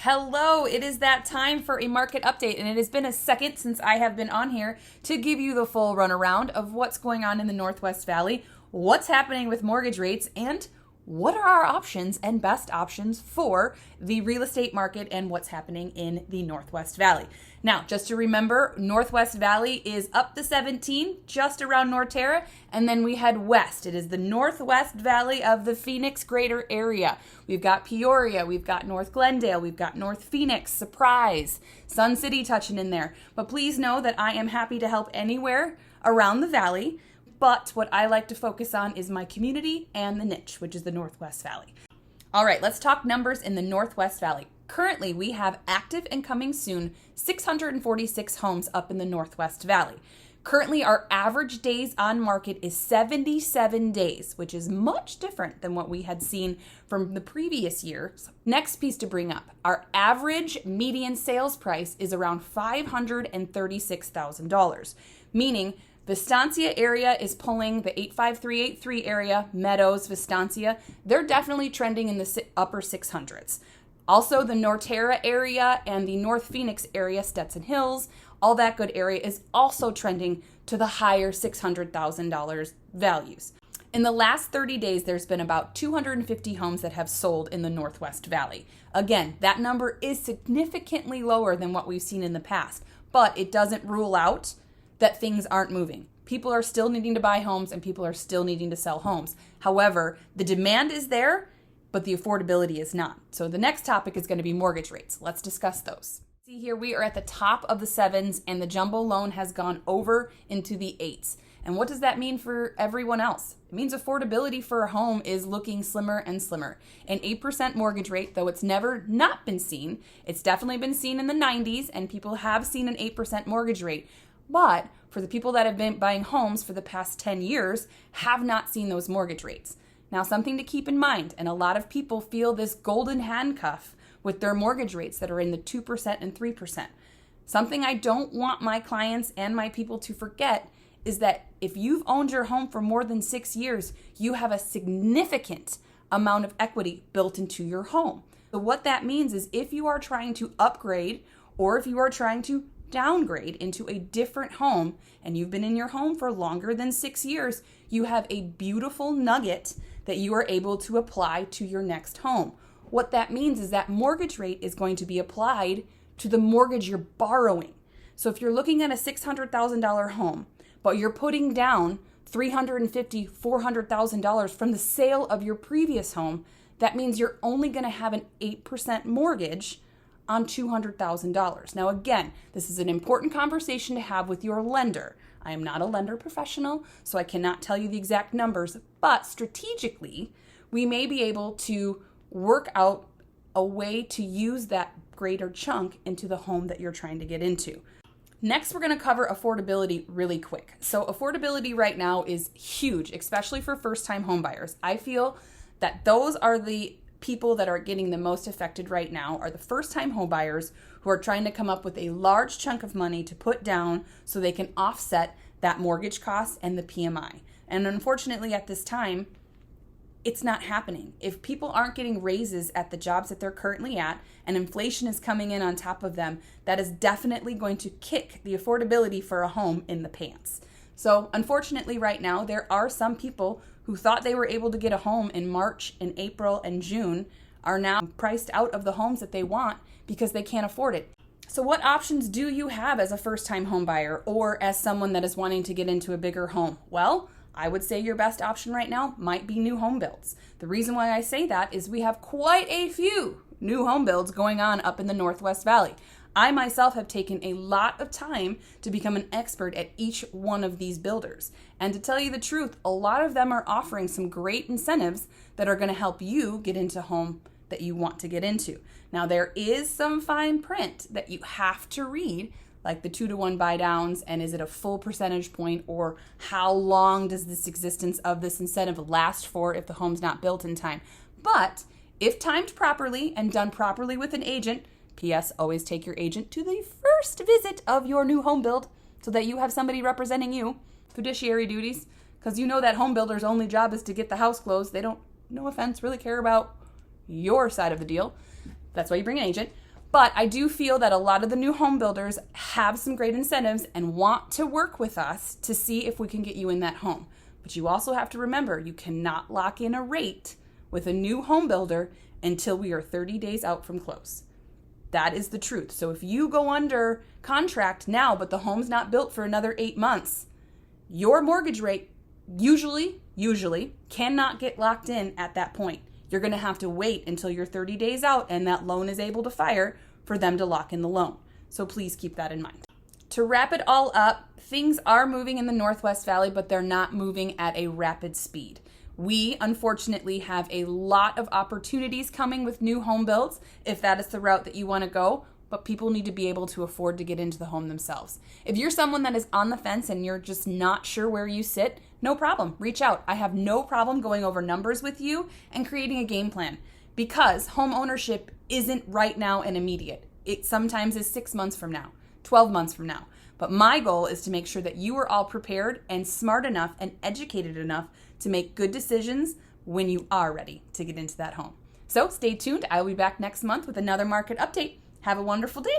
Hello, it is that time for a market update, and it has been a second since I have been on here to give you the full runaround of what's going on in the Northwest Valley, what's happening with mortgage rates, and what are our options and best options for the real estate market and what's happening in the Northwest Valley. Now, just to remember, Northwest Valley is up to 17, just around Norterra, and then we head west. It is the Northwest Valley of the Phoenix greater area. We've got Peoria, we've got North Glendale, we've got North Phoenix, Surprise, Sun City touching in there. But please know that I am happy to help anywhere around the valley. But what I like to focus on is my community and the niche, which is the Northwest Valley. All right, let's talk numbers in the Northwest Valley. Currently, we have active and coming soon 646 homes up in the Northwest Valley. Currently, our average days on market is 77 days, which is much different than what we had seen from the previous year. Next piece to bring up, our average median sales price is around $536,000, meaning Vistancia area is pulling the 85383 area, Meadows, Vistancia. They're definitely trending in the upper 600s. Also, the Norterra area and the North Phoenix area, Stetson Hills, all that good area is also trending to the higher $600,000 values. In the last 30 days, there's been about 250 homes that have sold in the Northwest Valley. Again, that number is significantly lower than what we've seen in the past, but it doesn't rule out that things aren't moving. People are still needing to buy homes and people are still needing to sell homes. However, the demand is there, but the affordability is not. So the next topic is going to be mortgage rates. Let's discuss those. See here, we are at the top of the 7s and the jumbo loan has gone over into the 8s. And what does that mean for everyone else? It means affordability for a home is looking slimmer and slimmer. An 8% mortgage rate, though it's never not been seen, it's definitely been seen in the 90s and people have seen an 8% mortgage rate. But for the people that have been buying homes for the past 10 years, have not seen those mortgage rates. Now, something to keep in mind, and a lot of people feel this golden handcuff with their mortgage rates that are in the 2% and 3%. Something I don't want my clients and my people to forget is that if you've owned your home for more than 6 years, you have a significant amount of equity built into your home. So what that means is if you are trying to upgrade or if you are trying to downgrade into a different home and you've been in your home for longer than 6 years, you have a beautiful nugget that you are able to apply to your next home. What that means is that mortgage rate is going to be applied to the mortgage you're borrowing. So if you're looking at a $600,000 home, but you're putting down $350,000, $400,000 from the sale of your previous home, that means you're only going to have an 8% mortgage on $200,000. Now, again, this is an important conversation to have with your lender. I am not a lender professional, so I cannot tell you the exact numbers, but strategically, we may be able to work out a way to use that greater chunk into the home that you're trying to get into. Next, we're going to cover affordability really quick. So affordability right now is huge, especially for first-time home buyers. I feel that those are the people that are getting the most affected right now are the first-time home buyers who are trying to come up with a large chunk of money to put down so they can offset that mortgage cost and the PMI. And unfortunately at this time, it's not happening. If people aren't getting raises at the jobs that they're currently at and inflation is coming in on top of them, that is definitely going to kick the affordability for a home in the pants. So unfortunately right now, there are some people who thought they were able to get a home in March and April and June are now priced out of the homes that they want because they can't afford it. So what options do you have as a first-time home buyer or as someone that is wanting to get into a bigger home? Well, I would say your best option right now might be new home builds. The reason why I say that is we have quite a few new home builds going on up in the Northwest Valley. I myself have taken a lot of time to become an expert at each one of these builders. And to tell you the truth, a lot of them are offering some great incentives that are going to help you get into a home that you want to get into. Now, there is some fine print that you have to read, like the 2-to-1 buy downs, and is it a full percentage point, or how long does this existence of this incentive last for if the home's not built in time. But if timed properly and done properly with an agent, P.S. Always take your agent to the first visit of your new home build so that you have somebody representing you. Fiduciary duties, because you know that home builder's only job is to get the house closed. They don't, no offense, really care about your side of the deal. That's why you bring an agent. But I do feel that a lot of the new home builders have some great incentives and want to work with us to see if we can get you in that home. But you also have to remember, you cannot lock in a rate with a new home builder until we are 30 days out from close. That is the truth. So if you go under contract now, but the home's not built for another 8 months, your mortgage rate usually cannot get locked in at that point. You're going to have to wait until you're 30 days out and that loan is able to fire for them to lock in the loan. So please keep that in mind. To wrap it all up, things are moving in the Northwest Valley, but they're not moving at a rapid speed. We, unfortunately, have a lot of opportunities coming with new home builds, if that is the route that you want to go, but people need to be able to afford to get into the home themselves. If you're someone that is on the fence and you're just not sure where you sit, no problem. Reach out. I have no problem going over numbers with you and creating a game plan, because home ownership isn't right now and immediate. It sometimes is 6 months from now, 12 months from now. But my goal is to make sure that you are all prepared and smart enough and educated enough to make good decisions when you are ready to get into that home. So stay tuned. I will be back next month with another market update. Have a wonderful day.